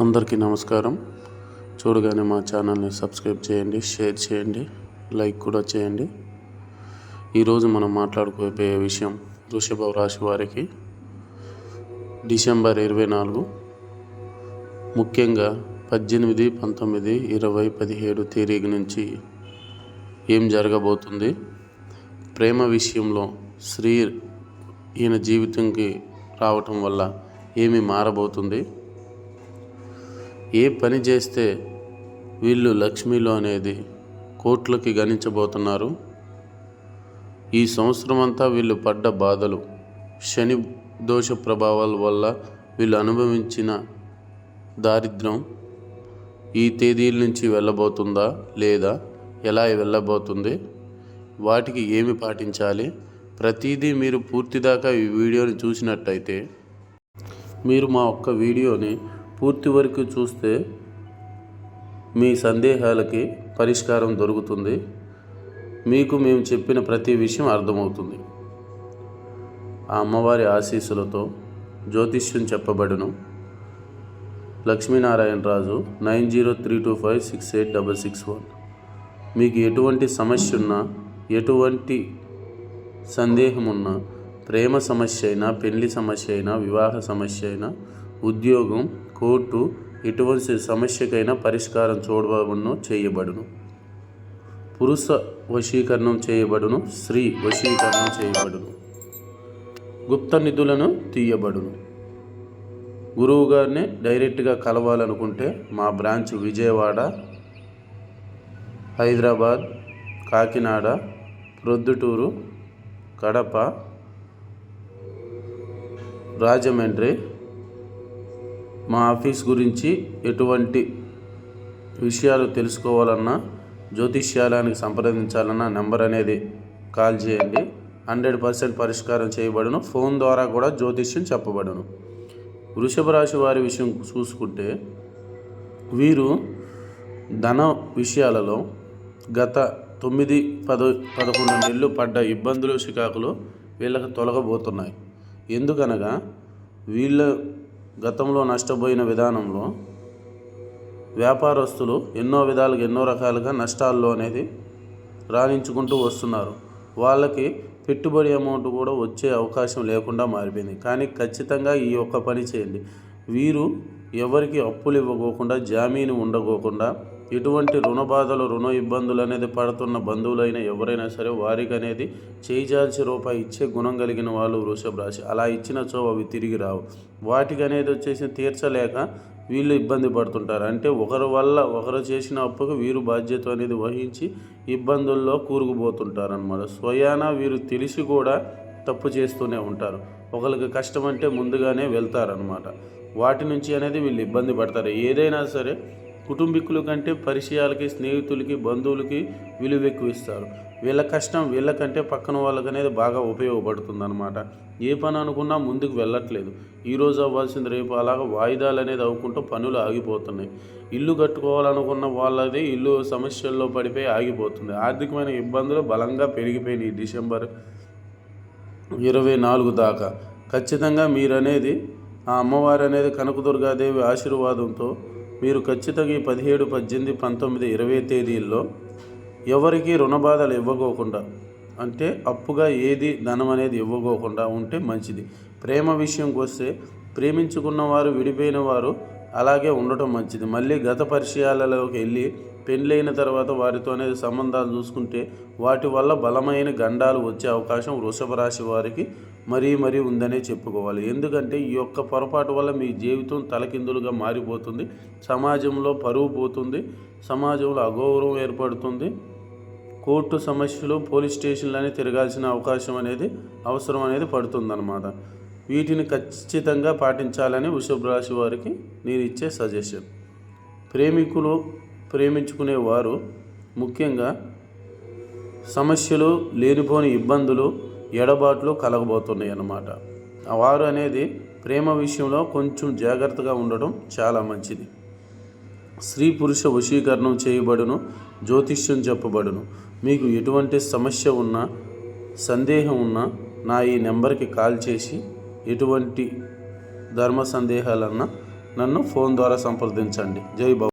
అందరికీ నమస్కారం. చూడగానే మా ఛానల్ని సబ్స్క్రైబ్ చేయండి, షేర్ చేయండి, లైక్ కూడా చేయండి. ఈరోజు మనం మాట్లాడుకోబోయే విషయం వృషభ రాశి వారికి డిసెంబర్ 24, ముఖ్యంగా 18, 19, 20, 17 తేదీ నుంచి ఏం జరగబోతుంది, ప్రేమ విషయంలో స్త్రీ ఈయన జీవితంకి రావటం వల్ల ఏమి మారబోతుంది, ఏ పని చేస్తే వీళ్ళు లక్ష్మిలో అనేది కోట్లకి గణించబోతున్నారు, ఈ సంవత్సరం అంతా వీళ్ళు పడ్డ బాధలు, శని దోష ప్రభావాల వల్ల వీళ్ళు అనుభవించిన దారిద్ర్యం ఈ తేదీల నుంచి వెళ్ళబోతుందా లేదా ఎలా వెళ్ళబోతుంది, వాటికి ఏమి పాటించాలి, ప్రతిదీ మీరు పూర్తిదాకా ఈ వీడియోని చూసినట్టయితే మీరు మా ఒక్క వీడియోని పూర్తి వరకు చూస్తే మీ సందేహాలకి పరిష్కారం దొరుకుతుంది, మీకు మేము చెప్పిన ప్రతి విషయం అర్థమవుతుంది. ఆ అమ్మవారి ఆశీస్సులతో జ్యోతిష్యం చెప్పబడును. లక్ష్మీనారాయణ రాజు 9032568661. మీకు ఎటువంటి సమస్య ఉన్నా, ఎటువంటి సందేహం ఉన్నా, ప్రేమ సమస్య అయినా, పెళ్లి సమస్య అయినా, వివాహ సమస్య అయినా, ఉద్యోగం, కోర్టు, ఎటువంటి సమస్యకైనా పరిష్కారం చూడబడును, చేయబడును. పురుష వశీకరణం చేయబడును, స్త్రీ వశీకరణం చేయబడును, గుప్త నిధులను తీయబడును. గురువు గారిని డైరెక్ట్గా కలవాలనుకుంటే మా బ్రాంచ్ విజయవాడ, హైదరాబాద్, కాకినాడ, ప్రొద్దుటూరు, కడప, రాజమండ్రి. మా ఆఫీస్ గురించి ఎటువంటి విషయాలు తెలుసుకోవాలన్నా, జ్యోతిష్యాలానికి సంప్రదించాలన్నా నెంబర్ అనేది కాల్ చేయండి. 100% పరిష్కారం చేయబడును. ఫోన్ ద్వారా కూడా జ్యోతిష్యం చెప్పబడును. వృషభ రాశి వారి విషయం చూసుకుంటే వీరు ధన విషయాలలో గత 9, 10, 11 నెలలు పడ్డ ఇబ్బందులు, చికాకులు వీళ్ళకి తొలగబోతున్నాయి. ఎందుకనగా వీళ్ళ గతంలో నష్టపోయిన విధానంలో వ్యాపారస్తులు ఎన్నో విధాలుగా, ఎన్నో రకాలుగా నష్టాల్లో అనేది రాణించుకుంటూ వస్తున్నారు. వాళ్ళకి పెట్టుబడి అమౌంట్ కూడా వచ్చే అవకాశం లేకుండా మారిపోయింది. కానీ ఖచ్చితంగా ఈ ఒక్క పని చేయండి. వీరు ఎవరికి అప్పులు ఇవ్వకోకుండా, జామీను ఉండకోకుండా, ఎటువంటి రుణ బాధలు, రుణ ఇబ్బందులు అనేది పడుతున్న బంధువులైనా ఎవరైనా సరే వారికి అనేది చేయిజాల్చి రూపాయి ఇచ్చే గుణం కలిగిన వాళ్ళు వృషభ రాశి. అలా ఇచ్చినచో అవి తిరిగి రావు. వాటికి అనేది వచ్చేసి తీర్చలేక వీళ్ళు ఇబ్బంది పడుతుంటారు. అంటే ఒకరి వల్ల ఒకరు చేసిన అప్పుకు వీరు బాధ్యత అనేది వహించి ఇబ్బందుల్లో కూరుకుపోతుంటారు అన్నమాట. స్వయాన వీరు తెలిసి కూడా తప్పు చేస్తూనే ఉంటారు. ఒకరికి కష్టం అంటే ముందుగానే వెళ్తారనమాట. వాటి నుంచి అనేది వీళ్ళు ఇబ్బంది పడతారు. ఏదైనా సరే కుటుంబీకుల కంటే పరిచయాలకి, స్నేహితులకి, బంధువులకి విలువ ఎక్కువ ఇస్తారు. వీళ్ళ కష్టం వీళ్ళకంటే పక్కన వాళ్ళకి అనేది బాగా ఉపయోగపడుతుంది అనమాట. ఏ పని అనుకున్నా ముందుకు వెళ్ళట్లేదు. ఈరోజు అవ్వాల్సింది రేపు, అలాగా వాయిదాలు అనేది అవ్వకుండా పనులు ఆగిపోతున్నాయి. ఇల్లు కట్టుకోవాలనుకున్న వాళ్ళది ఇల్లు సమస్యల్లో పడిపోయి ఆగిపోతుంది. ఆర్థికమైన ఇబ్బందులు బలంగా పెరిగిపోయినాయి. డిసెంబర్ 24 దాకా ఖచ్చితంగా మీరు అనేది ఆ అమ్మవారు అనేది కనకదుర్గాదేవి ఆశీర్వాదంతో మీరు ఖచ్చితంగా ఈ 17, 18, 19, 20 తేదీల్లో ఎవరికి రుణ బాధలు ఇవ్వకోకుండా, అంటే అప్పుగా ఏది ధనం అనేది ఇవ్వకోకుండా ఉంటే మంచిది. ప్రేమ విషయంకి వస్తే ప్రేమించుకున్న వారు, విడిపోయిన వారు అలాగే ఉండటం మంచిది. మళ్ళీ గత పరిచయాలలోకి వెళ్ళి పెళ్ళైన తర్వాత వారితో అనేది సంబంధాలు చూసుకుంటే వాటి వల్ల బలమైన గండాలు వచ్చే అవకాశం వృషభ రాశి వారికి మరీ ఉందనే చెప్పుకోవాలి. ఎందుకంటే ఈ యొక్క పొరపాటు వల్ల మీ జీవితం తలకిందులుగా మారిపోతుంది. సమాజంలో పరువు పోతుంది, సమాజంలో అగౌరవం ఏర్పడుతుంది, కోర్టు సమస్యలు, పోలీస్ స్టేషన్లని తిరగాల్సిన అవకాశం అనేది, అవసరం అనేది పడుతుందన్నమాట. వీటిని ఖచ్చితంగా పాటించాలని వృషభ రాశి వారికి నేను ఇచ్చే సజెషన్. ప్రేమికులు, ప్రేమించుకునేవారు ముఖ్యంగా సమస్యలు, లేనిపోని ఇబ్బందులు, ఎడబాట్లు కలగబోతున్నాయి అన్నమాట. వారు అనేది ప్రేమ విషయంలో కొంచెం జాగ్రత్తగా ఉండడం చాలా మంచిది. స్త్రీ పురుష వశీకరణం చేయబడును, జ్యోతిష్యం చెప్పబడును. మీకు ఎటువంటి సమస్య ఉన్నా, సందేహం ఉన్నా నా ఈ నెంబర్కి కాల్ చేసి ఎటువంటి ధర్మ సందేహాలన్నా నన్ను ఫోన్ ద్వారా సంప్రదించండి. జై బాబా.